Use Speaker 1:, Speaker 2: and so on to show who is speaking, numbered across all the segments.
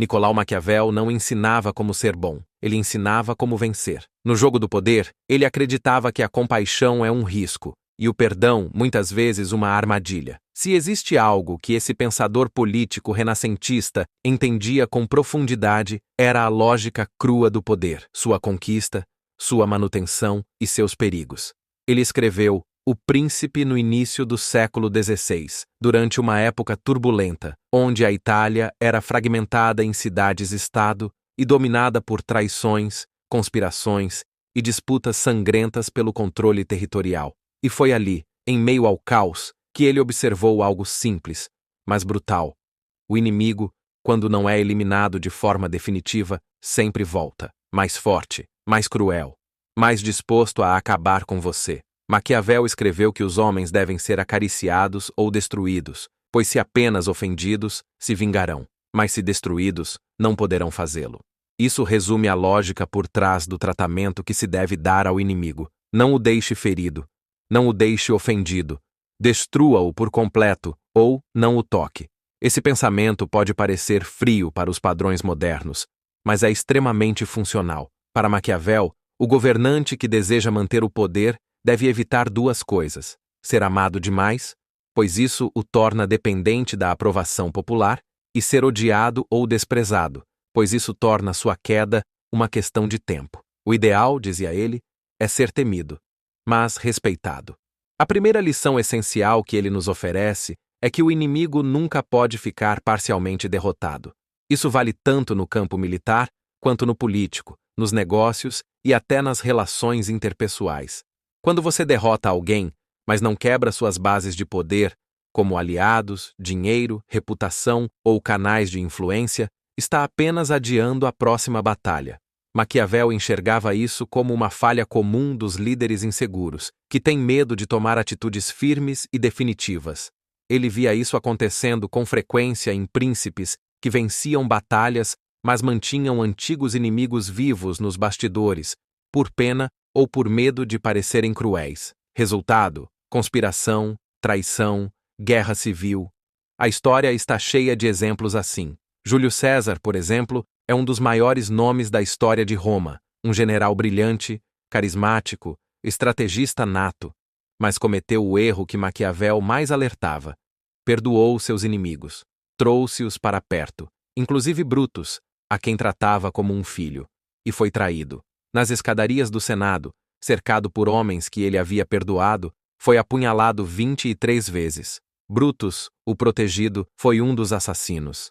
Speaker 1: Nicolau Maquiavel não ensinava como ser bom, ele ensinava como vencer. No jogo do poder, ele acreditava que a compaixão é um risco, e o perdão, muitas vezes, uma armadilha. Se existe algo que esse pensador político renascentista entendia com profundidade, era a lógica crua do poder, sua conquista, sua manutenção e seus perigos. Ele escreveu O Príncipe no início do século XVI, durante uma época turbulenta, onde a Itália era fragmentada em cidades-estado e dominada por traições, conspirações e disputas sangrentas pelo controle territorial. E foi ali, em meio ao caos, que ele observou algo simples, mas brutal. O inimigo, quando não é eliminado de forma definitiva, sempre volta, mais forte, mais cruel, mais disposto a acabar com você. Maquiavel escreveu que os homens devem ser acariciados ou destruídos, pois se apenas ofendidos, se vingarão, mas se destruídos, não poderão fazê-lo. Isso resume a lógica por trás do tratamento que se deve dar ao inimigo. Não o deixe ferido, não o deixe ofendido, destrua-o por completo ou não o toque. Esse pensamento pode parecer frio para os padrões modernos, mas é extremamente funcional. Para Maquiavel, o governante que deseja manter o poder deve evitar duas coisas: ser amado demais, pois isso o torna dependente da aprovação popular, e ser odiado ou desprezado, pois isso torna sua queda uma questão de tempo. O ideal, dizia ele, é ser temido, mas respeitado. A primeira lição essencial que ele nos oferece é que o inimigo nunca pode ficar parcialmente derrotado. Isso vale tanto no campo militar, quanto no político, nos negócios e até nas relações interpessoais. Quando você derrota alguém, mas não quebra suas bases de poder, como aliados, dinheiro, reputação ou canais de influência, está apenas adiando a próxima batalha. Maquiavel enxergava isso como uma falha comum dos líderes inseguros, que têm medo de tomar atitudes firmes e definitivas. Ele via isso acontecendo com frequência em príncipes que venciam batalhas, mas mantinham antigos inimigos vivos nos bastidores, por pena ou por medo de parecerem cruéis. Resultado: conspiração, traição, guerra civil. A história está cheia de exemplos assim. Júlio César, por exemplo, é um dos maiores nomes da história de Roma, um general brilhante, carismático, estrategista nato, mas cometeu o erro que Maquiavel mais alertava. Perdoou seus inimigos, trouxe-os para perto, inclusive Brutus, a quem tratava como um filho, e foi traído. Nas escadarias do Senado, cercado por homens que ele havia perdoado, foi apunhalado 23 vezes. Brutus, o protegido, foi um dos assassinos.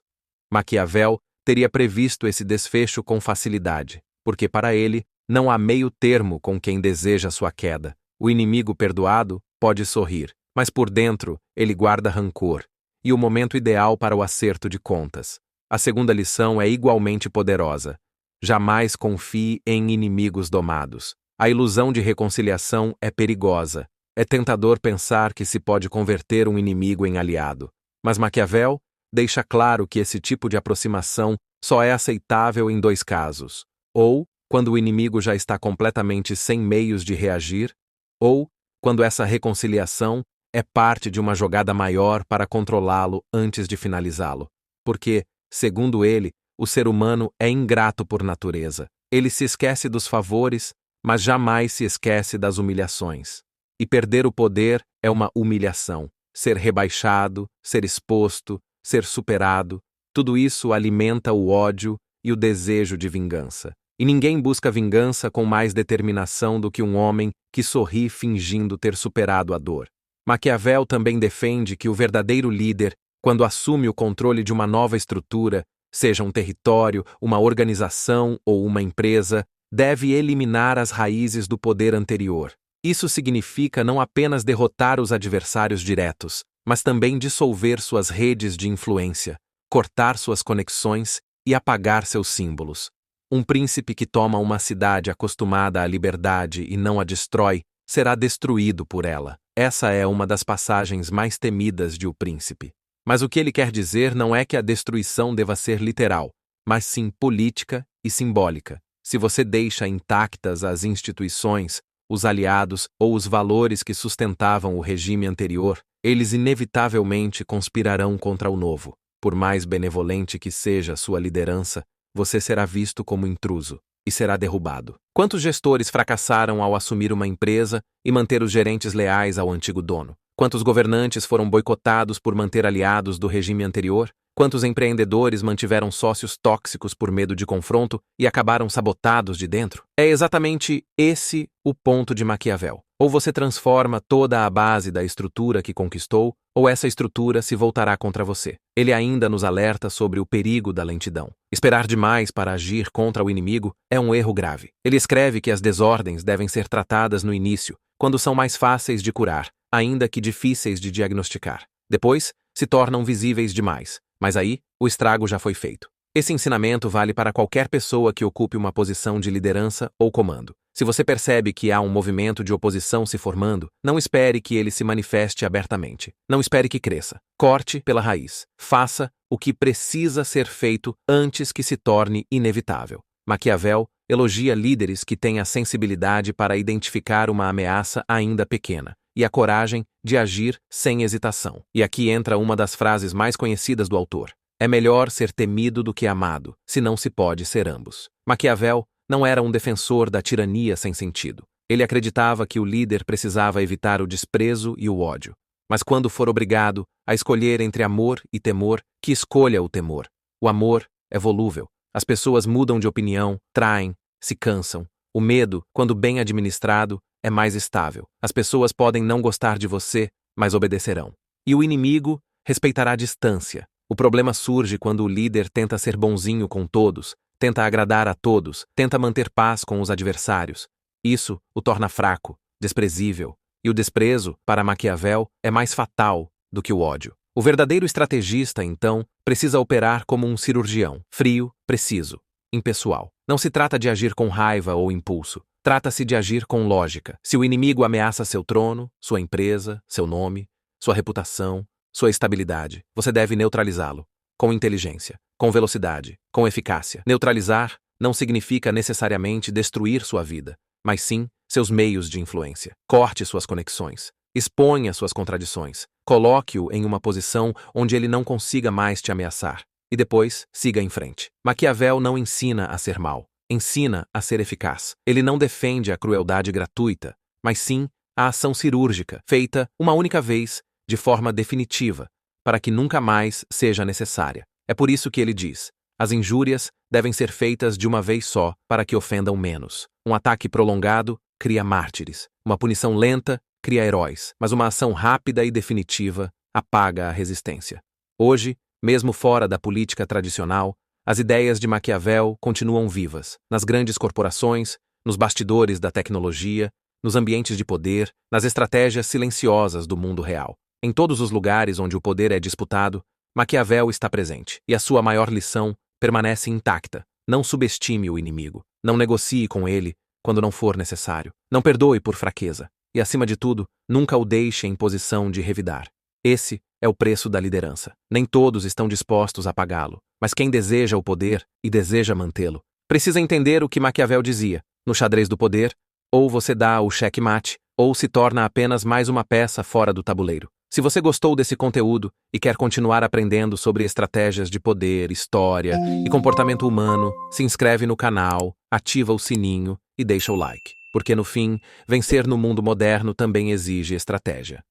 Speaker 1: Maquiavel teria previsto esse desfecho com facilidade, porque para ele não há meio termo com quem deseja sua queda. O inimigo perdoado pode sorrir, mas por dentro ele guarda rancor, e o momento ideal para o acerto de contas. A segunda lição é igualmente poderosa. Jamais confie em inimigos domados. A ilusão de reconciliação é perigosa. É tentador pensar que se pode converter um inimigo em aliado. Mas Maquiavel deixa claro que esse tipo de aproximação só é aceitável em dois casos: ou quando o inimigo já está completamente sem meios de reagir, ou quando essa reconciliação é parte de uma jogada maior para controlá-lo antes de finalizá-lo. Porque, segundo ele, o ser humano é ingrato por natureza. Ele se esquece dos favores, mas jamais se esquece das humilhações. E perder o poder é uma humilhação. Ser rebaixado, ser exposto, ser superado, tudo isso alimenta o ódio e o desejo de vingança. E ninguém busca vingança com mais determinação do que um homem que sorri fingindo ter superado a dor. Maquiavel também defende que o verdadeiro líder, quando assume o controle de uma nova estrutura, seja um território, uma organização ou uma empresa, deve eliminar as raízes do poder anterior. Isso significa não apenas derrotar os adversários diretos, mas também dissolver suas redes de influência, cortar suas conexões e apagar seus símbolos. Um príncipe que toma uma cidade acostumada à liberdade e não a destrói, será destruído por ela. Essa é uma das passagens mais temidas de O Príncipe. Mas o que ele quer dizer não é que a destruição deva ser literal, mas sim política e simbólica. Se você deixa intactas as instituições, os aliados ou os valores que sustentavam o regime anterior, eles inevitavelmente conspirarão contra o novo. Por mais benevolente que seja sua liderança, você será visto como intruso e será derrubado. Quantos gestores fracassaram ao assumir uma empresa e manter os gerentes leais ao antigo dono? Quantos governantes foram boicotados por manter aliados do regime anterior? Quantos empreendedores mantiveram sócios tóxicos por medo de confronto e acabaram sabotados de dentro? É exatamente esse o ponto de Maquiavel. Ou você transforma toda a base da estrutura que conquistou, ou essa estrutura se voltará contra você. Ele ainda nos alerta sobre o perigo da lentidão. Esperar demais para agir contra o inimigo é um erro grave. Ele escreve que as desordens devem ser tratadas no início, quando são mais fáceis de curar, ainda que difíceis de diagnosticar. Depois, se tornam visíveis demais, mas aí, o estrago já foi feito. Esse ensinamento vale para qualquer pessoa que ocupe uma posição de liderança ou comando. Se você percebe que há um movimento de oposição se formando, não espere que ele se manifeste abertamente. Não espere que cresça. Corte pela raiz. Faça o que precisa ser feito antes que se torne inevitável. Maquiavel elogia líderes que têm a sensibilidade para identificar uma ameaça ainda pequena e a coragem de agir sem hesitação. E aqui entra uma das frases mais conhecidas do autor. É melhor ser temido do que amado, se não se pode ser ambos. Maquiavel não era um defensor da tirania sem sentido. Ele acreditava que o líder precisava evitar o desprezo e o ódio. Mas quando for obrigado a escolher entre amor e temor, que escolha o temor. O amor é volúvel. As pessoas mudam de opinião, traem, se cansam. O medo, quando bem administrado, é mais estável. As pessoas podem não gostar de você, mas obedecerão. E o inimigo respeitará a distância. O problema surge quando o líder tenta ser bonzinho com todos, tenta agradar a todos, tenta manter paz com os adversários. Isso o torna fraco, desprezível. E o desprezo, para Maquiavel, é mais fatal do que o ódio. O verdadeiro estrategista, então, precisa operar como um cirurgião, frio, preciso, impessoal. Não se trata de agir com raiva ou impulso. Trata-se de agir com lógica. Se o inimigo ameaça seu trono, sua empresa, seu nome, sua reputação, sua estabilidade, você deve neutralizá-lo. Com inteligência, com velocidade, com eficácia. Neutralizar não significa necessariamente destruir sua vida, mas sim seus meios de influência. Corte suas conexões. Exponha suas contradições. Coloque-o em uma posição onde ele não consiga mais te ameaçar. E depois, siga em frente. Maquiavel não ensina a ser mau. Ensina a ser eficaz. Ele não defende a crueldade gratuita, mas sim a ação cirúrgica, feita uma única vez, de forma definitiva, para que nunca mais seja necessária. É por isso que ele diz: as injúrias devem ser feitas de uma vez só, para que ofendam menos. Um ataque prolongado cria mártires. Uma punição lenta cria heróis, mas uma ação rápida e definitiva apaga a resistência. Hoje, mesmo fora da política tradicional, as ideias de Maquiavel continuam vivas, nas grandes corporações, nos bastidores da tecnologia, nos ambientes de poder, nas estratégias silenciosas do mundo real. Em todos os lugares onde o poder é disputado, Maquiavel está presente, e a sua maior lição permanece intacta. Não subestime o inimigo. Não negocie com ele quando não for necessário. Não perdoe por fraqueza. E, acima de tudo, nunca o deixe em posição de revidar. Esse é o preço da liderança. Nem todos estão dispostos a pagá-lo, mas quem deseja o poder e deseja mantê-lo, precisa entender o que Maquiavel dizia. No xadrez do poder, ou você dá o checkmate, ou se torna apenas mais uma peça fora do tabuleiro. Se você gostou desse conteúdo e quer continuar aprendendo sobre estratégias de poder, história e comportamento humano, se inscreve no canal, ativa o sininho e deixa o like. Porque no fim, vencer no mundo moderno também exige estratégia.